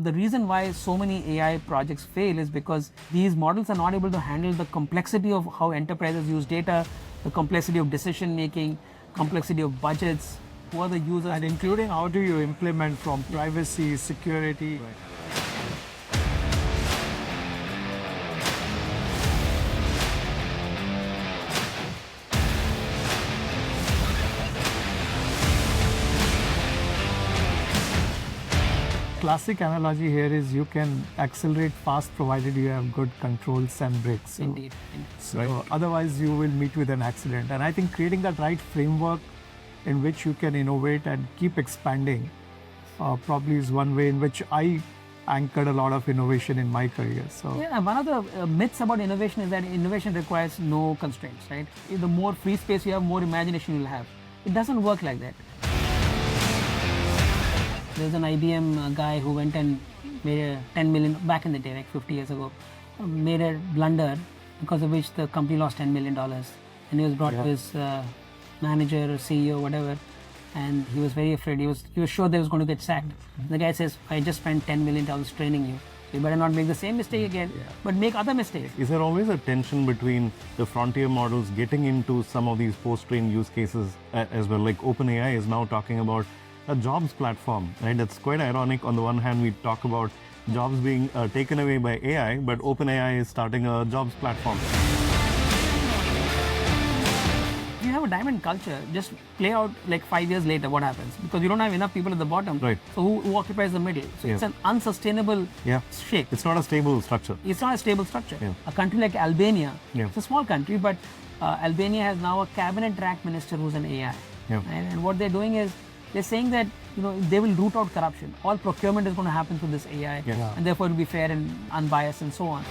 the reason why so many AI projects fail is because these models are not able to handle the complexity of how enterprises use data, the complexity of decision making, complexity of budgets, who are the users. And including how do you implement from privacy, security. Right. Classic analogy here is you can accelerate fast provided you have good controls and brakes. So, Indeed. So otherwise you will meet with an accident. And I think creating that right framework in which you can innovate and keep expanding probably is one way in which I anchored a lot of innovation in my career. So yeah, one of the myths about innovation is that innovation requires no constraints, right? The more free space you have, more imagination you'll have. It doesn't work like that. There's an IBM guy who went and made a 10 million, back in the day, like 50 years ago, made a blunder because of which the company lost $10 million. And he was brought to his manager or CEO, whatever, and he was very afraid. He was sure they was going to get sacked. The guy says, I just spent $10 million training you. You better not make the same mistake again, but make other mistakes. Is there always a tension between the frontier models getting into some of these post-trained use cases as well? Like OpenAI is now talking about a jobs platform, right? That's quite ironic. On the one hand, we talk about jobs being taken away by AI, but OpenAI is starting a jobs platform. You have a diamond culture, just play out like 5 years later what happens, because you don't have enough people at the bottom. Right. So who occupies the middle? So it's an unsustainable shape. It's not a stable structure. It's not a stable structure. Yeah. A country like Albania, Yeah. it's a small country, but Albania has now a cabinet rank minister who's an AI. Yeah. And what they're doing is, they're saying that they will root out corruption. All procurement is going to happen through this AI, and therefore it will be fair and unbiased and so on.